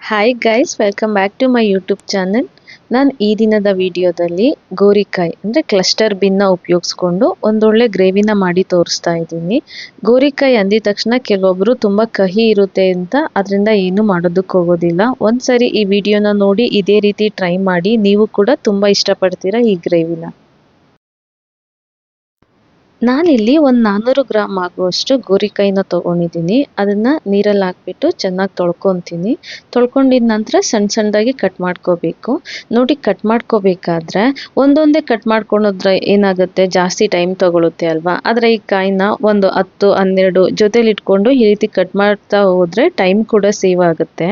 Hi guys, welcome back to my YouTube channel. ನಾನು ಈ ದಿನದ ವಿಡಿಯೋದಲ್ಲಿ ಗೋರಿಕಾಯಿ ಅಂದರೆ ಕ್ಲಸ್ಟರ್ ಬಿನ್ನ ಉಪಯೋಗಿಸ್ಕೊಂಡು ಒಂದೊಳ್ಳೆ ಗ್ರೇವಿನ ಮಾಡಿ ತೋರಿಸ್ತಾ ಇದ್ದೀನಿ. ಗೋರಿಕಾಯಿ ಅಂದಿದ ತಕ್ಷಣ ಕೆಲವೊಬ್ಬರು ತುಂಬ ಕಹಿ ಇರುತ್ತೆ ಅಂತ ಅದರಿಂದ ಏನು ಮಾಡೋದಕ್ಕೆ ಹೋಗೋದಿಲ್ಲ. ಒಂದ್ಸರಿ ಈ ವಿಡಿಯೋನ ನೋಡಿ ಇದೇ ರೀತಿ ಟ್ರೈ ಮಾಡಿ, ನೀವು ಕೂಡ ತುಂಬ ಇಷ್ಟಪಡ್ತೀರಾ ಈ ಗ್ರೇವಿನ. ನಾನಿಲ್ಲಿ ಒಂದು 400 ಗ್ರಾಮ್ ಆಗುವಷ್ಟು ಗೋರಿಕಾಯಿನ ತೊಗೊಂಡಿದ್ದೀನಿ. ಅದನ್ನು ನೀರಲ್ಲಿ ಹಾಕ್ಬಿಟ್ಟು ಚೆನ್ನಾಗಿ ತೊಳ್ಕೊತೀನಿ. ತೊಳ್ಕೊಂಡಿದ ನಂತರ ಸಣ್ಣ ಸಣ್ಣದಾಗಿ ಕಟ್ ಮಾಡ್ಕೋಬೇಕು. ನೋಡಿ, ಕಟ್ ಮಾಡ್ಕೋಬೇಕಾದ್ರೆ ಒಂದೊಂದೇ ಕಟ್ ಮಾಡ್ಕೊಂಡೋದ್ರೆ ಏನಾಗುತ್ತೆ, ಜಾಸ್ತಿ ಟೈಮ್ ತಗೊಳುತ್ತೆ ಅಲ್ವಾ. ಆದರೆ ಈ ಕಾಯಿನ ಒಂದು 10-12 ಜೊತೆಲಿ ಇಟ್ಕೊಂಡು ಈ ರೀತಿ ಕಟ್ ಮಾಡ್ತಾ ಹೋದರೆ ಟೈಮ್ ಕೂಡ ಸೇವ್ ಆಗುತ್ತೆ.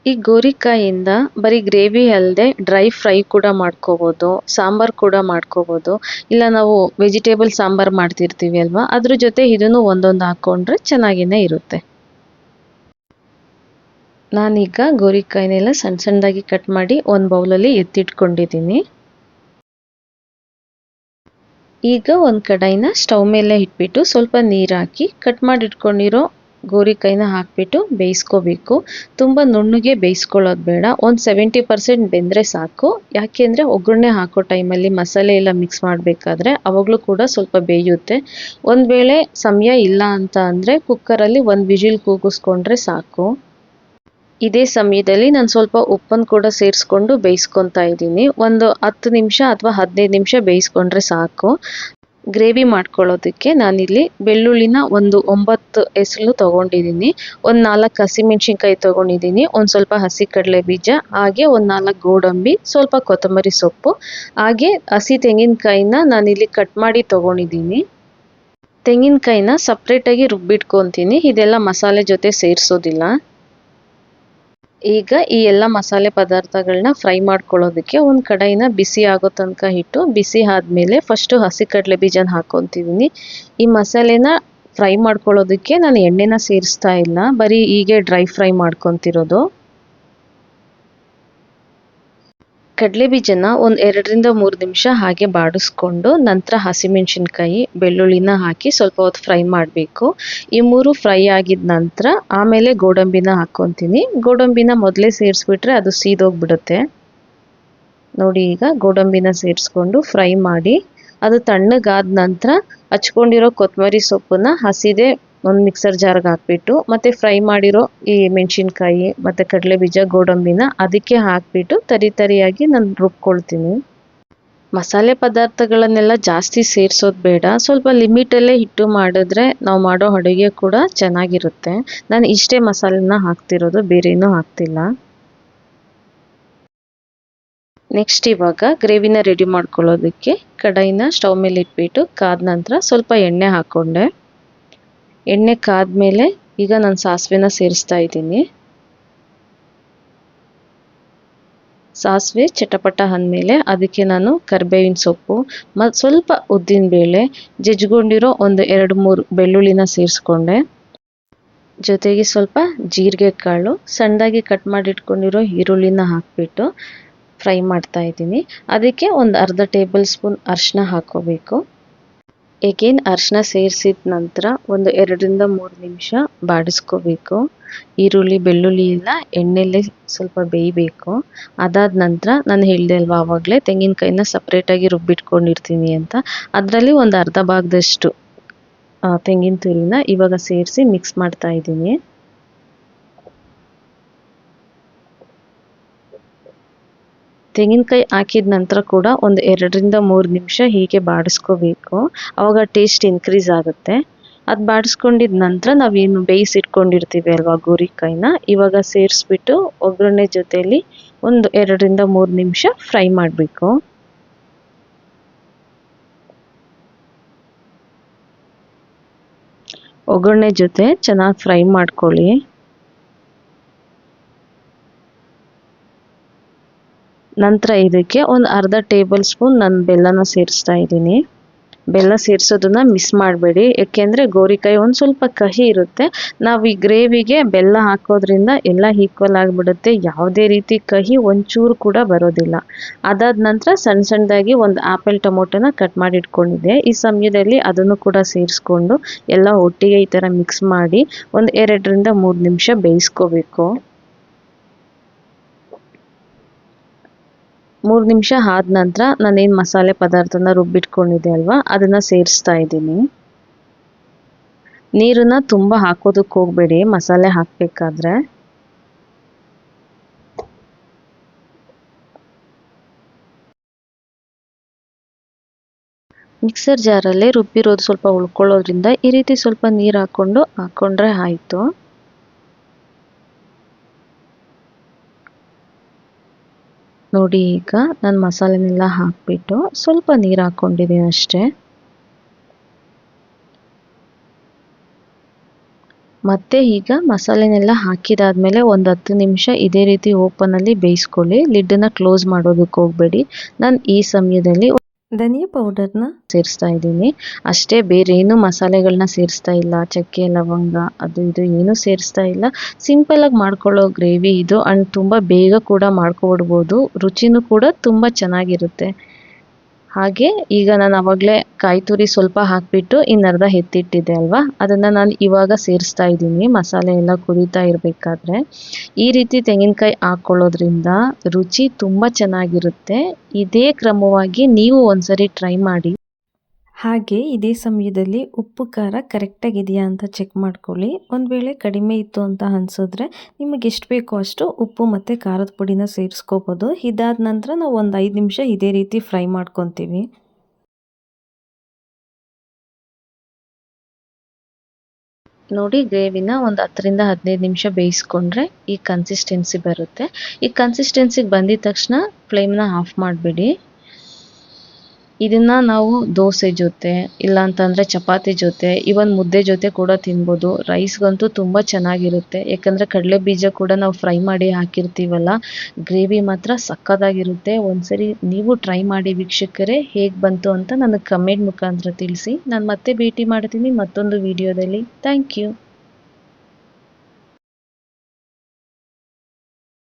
ಈ ಗೋರಿಕಾಯಿಂದ ಬರೀ ಗ್ರೇವಿ ಅಲ್ಲದೆ ಡ್ರೈ ಫ್ರೈ ಕೂಡ ಮಾಡ್ಕೋಬೋದು, ಸಾಂಬಾರು ಕೂಡ ಮಾಡ್ಕೋಬೋದು. ಇಲ್ಲ ನಾವು ವೆಜಿಟೇಬಲ್ ಸಾಂಬಾರು ಮಾಡ್ತಿರ್ತೀವಿ ಅಲ್ವಾ, ಅದ್ರ ಜೊತೆ ಇದನ್ನು ಒಂದೊಂದು ಹಾಕ್ಕೊಂಡ್ರೆ ಚೆನ್ನಾಗಿಯೇ ಇರುತ್ತೆ. ನಾನೀಗ ಗೋರಿಕಾಯಿನೆಲ್ಲ ಸಣ್ಣ ಸಣ್ಣದಾಗಿ ಕಟ್ ಮಾಡಿ ಒಂದು ಬೌಲಲ್ಲಿ ಎತ್ತಿಟ್ಕೊಂಡಿದ್ದೀನಿ. ಈಗ ಒಂದು ಕಡಾಯಿನ ಸ್ಟವ್ ಮೇಲೆ ಇಟ್ಬಿಟ್ಟು ಸ್ವಲ್ಪ ನೀರು ಹಾಕಿ ಕಟ್ ಮಾಡಿ ಇಟ್ಕೊಂಡಿರೋ ಗೋರಿಕಾಯಿನ ಹಾಕ್ಬಿಟ್ಟು ಬೇಯಿಸ್ಕೋಬೇಕು. ತುಂಬ ನುಣ್ಣಗೆ ಬೇಯಿಸ್ಕೊಳ್ಳೋದು ಬೇಡ, ಒಂದು 70% ಬೆಂದರೆ ಸಾಕು. ಯಾಕೆಂದರೆ ಒಗ್ಗರಣೆ ಹಾಕೋ ಟೈಮಲ್ಲಿ ಮಸಾಲೆ ಎಲ್ಲ ಮಿಕ್ಸ್ ಮಾಡಬೇಕಾದ್ರೆ ಅವಾಗಲೂ ಕೂಡ ಸ್ವಲ್ಪ ಬೇಯುತ್ತೆ. ಒಂದು ವೇಳೆ ಸಮಯ ಇಲ್ಲ ಅಂತ ಅಂದರೆ ಕುಕ್ಕರಲ್ಲಿ ಒಂದು ವಿಜಿಲ್ ಕೂಗಿಸ್ಕೊಂಡ್ರೆ ಸಾಕು. ಇದೇ ಸಮಯದಲ್ಲಿ ನಾನು ಸ್ವಲ್ಪ ಉಪ್ಪನ್ನು ಕೂಡ ಸೇರಿಸ್ಕೊಂಡು ಬೇಯಿಸ್ಕೊತಾ ಇದ್ದೀನಿ. ಒಂದು 10 ನಿಮಿಷ ಅಥವಾ 15 ನಿಮಿಷ ಬೇಯಿಸ್ಕೊಂಡ್ರೆ ಸಾಕು. ಗ್ರೇವಿ ಮಾಡ್ಕೊಳ್ಳೋದಕ್ಕೆ ನಾನಿಲ್ಲಿ ಬೆಳ್ಳುಳ್ಳಿನ ಒಂದು 9 ಎಸಳು ತೊಗೊಂಡಿದ್ದೀನಿ, ಒಂದು 4 ಹಸಿಮೆಣ್ಸಿನ್ಕಾಯಿ ತೊಗೊಂಡಿದ್ದೀನಿ, ಒಂದು ಸ್ವಲ್ಪ ಹಸಿ ಕಡಲೆ ಬೀಜ, ಹಾಗೆ ಒಂದು 4 ಗೋಡಂಬಿ, ಸ್ವಲ್ಪ ಕೊತ್ತಂಬರಿ ಸೊಪ್ಪು, ಹಾಗೆ ಹಸಿ ತೆಂಗಿನಕಾಯಿನ ನಾನಿಲ್ಲಿ ಕಟ್ ಮಾಡಿ ತೊಗೊಂಡಿದ್ದೀನಿ. ತೆಂಗಿನಕಾಯಿನ ಸಪ್ರೇಟಾಗಿ ರುಬ್ಬಿಟ್ಕೊತೀನಿ, ಇದೆಲ್ಲ ಮಸಾಲೆ ಜೊತೆ ಸೇರಿಸೋದಿಲ್ಲ. ಈಗ ಈ ಎಲ್ಲ ಮಸಾಲೆ ಪದಾರ್ಥಗಳನ್ನ ಫ್ರೈ ಮಾಡ್ಕೊಳ್ಳೋದಕ್ಕೆ ಒಂದು ಕಡಾಯಿನ ಬಿಸಿ ಆಗೋ ತನಕ ಇಟ್ಟು, ಬಿಸಿ ಆದಮೇಲೆ ಫಸ್ಟು ಹಸಿ ಕಡಲೆ ಬೀಜನ ಹಾಕ್ಕೊತಿದ್ದೀನಿ. ಈ ಮಸಾಲೆನ ಫ್ರೈ ಮಾಡ್ಕೊಳ್ಳೋದಕ್ಕೆ ನಾನು ಎಣ್ಣೆನ ಸೇರಿಸ್ತಾ ಇಲ್ಲ, ಬರೀ ಹೀಗೆ ಡ್ರೈ ಫ್ರೈ ಮಾಡ್ಕೊತಿರೋದು. ಕಡಲೆ ಬೀಜನ ಒಂದು 2-3 ನಿಮಿಷ ಹಾಗೆ ಬಾಡಿಸ್ಕೊಂಡು ನಂತರ ಹಸಿಮೆಣಸಿನ್ಕಾಯಿ, ಬೆಳ್ಳುಳ್ಳಿನ ಹಾಕಿ ಸ್ವಲ್ಪ ಹೊತ್ತು ಫ್ರೈ ಮಾಡಬೇಕು. ಈ 3 ಫ್ರೈ ಆಗಿದ ನಂತರ ಆಮೇಲೆ ಗೋಡಂಬಿನ ಹಾಕ್ಕೊತೀನಿ. ಗೋಡಂಬಿನ ಮೊದಲೇ ಸೇರಿಸ್ಬಿಟ್ರೆ ಅದು ಸೀದೋಗ್ಬಿಡುತ್ತೆ. ನೋಡಿ, ಈಗ ಗೋಡಂಬಿನ ಸೇರಿಸ್ಕೊಂಡು ಫ್ರೈ ಮಾಡಿ ಅದು ತಣ್ಣಗಾದ ನಂತರ ಹಚ್ಕೊಂಡಿರೋ ಕೊತ್ತಂಬರಿ ಸೊಪ್ಪನ್ನ ಹಸಿದೆ ಒಂದು ಮಿಕ್ಸರ್ ಜಾರ್ಗೆ ಹಾಕ್ಬಿಟ್ಟು, ಮತ್ತು ಫ್ರೈ ಮಾಡಿರೋ ಈ ಮೆಣಸಿನ್ಕಾಯಿ ಮತ್ತು ಕಡಲೆ ಬೀಜ, ಗೋಡಂಬಿನ ಅದಕ್ಕೆ ಹಾಕಿಬಿಟ್ಟು ತರಿಯಾಗಿ ನಾನು ರುಬ್ಕೊಳ್ತೀನಿ. ಮಸಾಲೆ ಪದಾರ್ಥಗಳನ್ನೆಲ್ಲ ಜಾಸ್ತಿ ಸೇರಿಸೋದು ಬೇಡ, ಸ್ವಲ್ಪ ಲಿಮಿಟಲ್ಲೇ ಇಟ್ಟು ಮಾಡಿದ್ರೆ ನಾವು ಮಾಡೋ ಅಡುಗೆ ಕೂಡ ಚೆನ್ನಾಗಿರುತ್ತೆ. ನಾನು ಇಷ್ಟೇ ಮಸಾಲೆನ ಹಾಕ್ತಿರೋದು, ಬೇರೇನೂ ಹಾಕ್ತಿಲ್ಲ. ನೆಕ್ಸ್ಟ್ ಇವಾಗ ಗ್ರೇವಿನ ರೆಡಿ ಮಾಡ್ಕೊಳ್ಳೋದಕ್ಕೆ ಕಡಾಯಿನ ಸ್ಟವ್ ಮೇಲೆ ಇಟ್ಬಿಟ್ಟು ಕಾದ ನಂತರ ಸ್ವಲ್ಪ ಎಣ್ಣೆ ಹಾಕ್ಕೊಂಡೆ. ಎಣ್ಣೆ ಕಾದ್ಮೇಲೆ ಈಗ ನಾನು ಸಾಸಿವೆನ ಸೇರಿಸ್ತಾ ಇದ್ದೀನಿ. ಸಾಸಿವೆ ಚಟಪಟ ಅಂದಮೇಲೆ ಅದಕ್ಕೆ ನಾನು ಕರಿಬೇವಿನ ಸೊಪ್ಪು ಮತ್ತು ಸ್ವಲ್ಪ ಉದ್ದಿನಬೇಳೆ, ಜಜ್ಕೊಂಡಿರೋ ಒಂದು 2-3 ಬೆಳ್ಳುಳ್ಳಿನ ಸೇರಿಸ್ಕೊಂಡೆ. ಜೊತೆಗೆ ಸ್ವಲ್ಪ ಜೀರಿಗೆ ಕಾಳು, ಸಣ್ಣದಾಗಿ ಕಟ್ ಮಾಡಿ ಇಟ್ಕೊಂಡಿರೋ ಈರುಳ್ಳಿನ ಹಾಕಿಬಿಟ್ಟು ಫ್ರೈ ಮಾಡ್ತಾ ಇದ್ದೀನಿ. ಅದಕ್ಕೆ ಒಂದು ಅರ್ಧ ಟೇಬಲ್ ಸ್ಪೂನ್ ಅರಿಶಿನ ಹಾಕ್ಕೋಬೇಕು. ಎಗೇನ್ ಅರಿಶಿನ ಸೇರಿಸಿದ ನಂತರ ಒಂದು 2-3 ನಿಮಿಷ ಬಾಡಿಸ್ಕೋಬೇಕು. ಈರುಳ್ಳಿ ಬೆಳ್ಳುಳ್ಳಿ ಎಲ್ಲ ಎಣ್ಣೆಲ್ಲೇ ಸ್ವಲ್ಪ ಬೇಯಬೇಕು. ಅದಾದ ನಂತರ ನಾನು ಹೇಳಿದೆ ಅಲ್ವಾ ಆವಾಗಲೇ ತೆಂಗಿನಕಾಯಿನ ಸಪ್ರೇಟಾಗಿ ರುಬ್ಬಿಟ್ಕೊಂಡಿರ್ತೀನಿ ಅಂತ, ಅದರಲ್ಲಿ ಒಂದು ಅರ್ಧ ಭಾಗದಷ್ಟು ತೆಂಗಿನ ತುರಿನ ಇವಾಗ ಸೇರಿಸಿ ಮಿಕ್ಸ್ ಮಾಡ್ತಾ ಇದ್ದೀನಿ. ತೆಂಗಿನಕಾಯಿ ಹಾಕಿದ ನಂತರ ಕೂಡ ಒಂದು 2-3 ನಿಮಿಷ ಹೀಗೆ ಬಾಡಿಸ್ಕೋಬೇಕು, ಆವಾಗ ಟೇಸ್ಟ್ ಇನ್ಕ್ರೀಸ್ ಆಗುತ್ತೆ. ಅದು ಬಾಡಿಸ್ಕೊಂಡಿದ ನಂತರ ನಾವೇನು ಬೇಯಿಸಿಟ್ಕೊಂಡಿರ್ತೀವಿ ಅಲ್ವಾ ಗೋರಿಕಾಯಿನ, ಇವಾಗ ಸೇರಿಸ್ಬಿಟ್ಟು ಒಗ್ಗರಣೆ ಜೊತೆಯಲ್ಲಿ ಒಂದು 2-3 ನಿಮಿಷ ಫ್ರೈ ಮಾಡಬೇಕು. ಒಗ್ಗರಣೆ ಜೊತೆ ಚೆನ್ನಾಗಿ ಫ್ರೈ ಮಾಡ್ಕೊಳ್ಳಿ. ನಂತರ ಇದಕ್ಕೆ ಒಂದು ಅರ್ಧ ಟೇಬಲ್ ಸ್ಪೂನ್ ನಾನು ಬೆಲ್ಲನ ಸೇರಿಸ್ತಾ ಇದ್ದೀನಿ. ಬೆಲ್ಲ ಸೇರಿಸೋದನ್ನ ಮಿಸ್ ಮಾಡಬೇಡಿ, ಏಕೆಂದರೆ ಗೋರಿಕಾಯಿ ಒಂದು ಸ್ವಲ್ಪ ಕಹಿ ಇರುತ್ತೆ. ನಾವು ಈ ಗ್ರೇವಿಗೆ ಬೆಲ್ಲ ಹಾಕೋದ್ರಿಂದ ಎಲ್ಲ ಈಕ್ವಲ್ ಆಗಿಬಿಡುತ್ತೆ, ಯಾವುದೇ ರೀತಿ ಕಹಿ ಒಂಚೂರು ಕೂಡ ಬರೋದಿಲ್ಲ. ಅದಾದ ನಂತರ ಸಣ್ಣ ಸಣ್ಣದಾಗಿ ಒಂದು ಆ್ಯಪಲ್ ಟೊಮೊಟೊನ ಕಟ್ ಮಾಡಿ ಇಟ್ಕೊಂಡಿದ್ದೆ. ಈ ಸಮಯದಲ್ಲಿ ಅದನ್ನು ಕೂಡ ಸೇರಿಸ್ಕೊಂಡು ಎಲ್ಲ ಒಟ್ಟಿಗೆ ಈ ಥರ ಮಿಕ್ಸ್ ಮಾಡಿ ಒಂದು 2-3 ನಿಮಿಷ ಬೇಯಿಸ್ಕೋಬೇಕು. 3 ನಿಮಿಷ ಆದ ನಂತರ ನಾನೇನು ಮಸಾಲೆ ಪದಾರ್ಥನ ರುಬ್ಬಿಟ್ಕೊಂಡಿದ್ದೆ ಅಲ್ವಾ ಅದನ್ನು ಸೇರಿಸ್ತಾ ಇದ್ದೀನಿ. ನೀರನ್ನ ತುಂಬ ಹಾಕೋದಕ್ಕೆ ಹೋಗಬೇಡಿ ಮಸಾಲೆ ಹಾಕಬೇಕಾದ್ರೆ. ಮಿಕ್ಸರ್ ಜಾರಲ್ಲೇ ರುಬ್ಬಿರೋದು ಸ್ವಲ್ಪ ಉಳ್ಕೊಳ್ಳೋದ್ರಿಂದ ಈ ರೀತಿ ಸ್ವಲ್ಪ ನೀರು ಹಾಕ್ಕೊಂಡ್ರೆ ಆಯಿತು. ನೋಡಿ ಈಗ ನಾನು ಮಸಾಲೆನೆಲ್ಲ ಹಾಕ್ಬಿಟ್ಟು ಸ್ವಲ್ಪ ನೀರು ಹಾಕ್ಕೊಂಡಿದ್ದೀನಿ ಅಷ್ಟೇ. ಮತ್ತೆ ಈಗ ಮಸಾಲೆನೆಲ್ಲ ಹಾಕಿದಾದ್ಮೇಲೆ ಒಂದು 10 ನಿಮಿಷ ಇದೇ ರೀತಿ ಓಪನಲ್ಲಿ ಬೇಯಿಸ್ಕೊಳ್ಳಿ. ಲಿಡ್ಡನ್ನ ಕ್ಲೋಸ್ ಮಾಡೋದಕ್ಕೆ ಹೋಗಬೇಡಿ. ನಾನು ಈ ಸಮಯದಲ್ಲಿ ಧನಿಯಾ ಪೌಡರ್ನ ಸೇರಿಸ್ತಾ ಇದ್ದೀನಿ ಅಷ್ಟೇ, ಬೇರೆ ಏನು ಮಸಾಲೆಗಳನ್ನ ಸೇರಿಸ್ತಾ ಇಲ್ಲ. ಚಕ್ಕೆ ಲವಂಗ ಅದು ಇದು ಏನೂ ಸೇರಿಸ್ತಾ ಇಲ್ಲ. ಸಿಂಪಲಾಗಿ ಮಾಡ್ಕೊಳ್ಳೋ ಗ್ರೇವಿ ಇದು. ಆ್ಯಂಡ್ ತುಂಬ ಬೇಗ ಕೂಡ ಮಾಡ್ಕೊಬಿಡ್ಬೋದು. ರುಚಿನೂ ಕೂಡ ತುಂಬ ಚೆನ್ನಾಗಿರುತ್ತೆ. ಹಾಗೆ ಈಗ ನಾನು ಆವಾಗಲೇ ಕಾಯಿ ತುರಿ ಸ್ವಲ್ಪ ಹಾಕಿಬಿಟ್ಟು ಇನ್ನರ್ಧ ಎತ್ತಿಟ್ಟಿದ್ದೆ ಅಲ್ವಾ, ಅದನ್ನು ನಾನು ಇವಾಗ ಸೇರಿಸ್ತಾ ಇದ್ದೀನಿ ಮಸಾಲೆ ಎಲ್ಲ ಕುದೀತಾ ಇರಬೇಕಾದ್ರೆ. ಈ ರೀತಿ ತೆಂಗಿನಕಾಯಿ ಹಾಕ್ಕೊಳ್ಳೋದ್ರಿಂದ ರುಚಿ ತುಂಬ ಚೆನ್ನಾಗಿರುತ್ತೆ. ಇದೇ ಕ್ರಮವಾಗಿ ನೀವು ಒಂದ್ಸರಿ ಟ್ರೈ ಮಾಡಿ. ಹಾಗೆ ಇದೇ ಸಮಯದಲ್ಲಿ ಉಪ್ಪು ಖಾರ ಕರೆಕ್ಟಾಗಿದೆಯಾ ಅಂತ ಚೆಕ್ ಮಾಡ್ಕೊಳ್ಳಿ. ಒಂದು ವೇಳೆ ಕಡಿಮೆ ಇತ್ತು ಅಂತ ಅನಿಸಿದ್ರೆ ನಿಮಗೆ ಎಷ್ಟು ಬೇಕೋ ಅಷ್ಟು ಉಪ್ಪು ಮತ್ತು ಖಾರದ ಪುಡಿನ ಸೇರಿಸ್ಕೋಬೋದು. ಇದಾದ ನಂತರ ನಾವು ಒಂದು 5 ನಿಮಿಷ ಇದೇ ರೀತಿ ಫ್ರೈ ಮಾಡ್ಕೊತೀವಿ. ನೋಡಿ ಗ್ರೇವಿನ ಒಂದು 10ರಿಂದ 15 ನಿಮಿಷ ಬೇಯಿಸ್ಕೊಂಡ್ರೆ ಈ ಕನ್ಸಿಸ್ಟೆನ್ಸಿ ಬರುತ್ತೆ. ಈ ಕನ್ಸಿಸ್ಟೆನ್ಸಿಗೆ ಬಂದಿದ ತಕ್ಷಣ ಫ್ಲೇಮ್ನ ಆಫ್ ಮಾಡಿಬಿಡಿ. ಇದನ್ನು ನಾವು ದೋಸೆ ಜೊತೆ ಇಲ್ಲ ಅಂತಂದರೆ ಚಪಾತಿ ಜೊತೆ ಇವನ್ ಮುದ್ದೆ ಜೊತೆ ಕೂಡ ತಿನ್ಬೋದು. ರೈಸ್ಗಂತೂ ತುಂಬ ಚೆನ್ನಾಗಿರುತ್ತೆ. ಯಾಕಂದರೆ ಕಡಲೆ ಬೀಜ ಕೂಡ ನಾವು ಫ್ರೈ ಮಾಡಿ ಹಾಕಿರ್ತೀವಲ್ಲ, ಗ್ರೇವಿ ಮಾತ್ರ ಸಕ್ಕತ್ತಾಗಿರುತ್ತೆ. ಒಂದ್ಸರಿ ನೀವು ಟ್ರೈ ಮಾಡಿ ವೀಕ್ಷಕರೇ, ಹೇಗೆ ಬಂತು ಅಂತ ನನಗೆ ಕಮೆಂಟ್ ಮುಖಾಂತರ ತಿಳಿಸಿ. ನಾನು ಮತ್ತೆ ಭೇಟಿ ಮಾಡ್ತೀನಿ ಮತ್ತೊಂದು ವಿಡಿಯೋದಲ್ಲಿ. Thank you.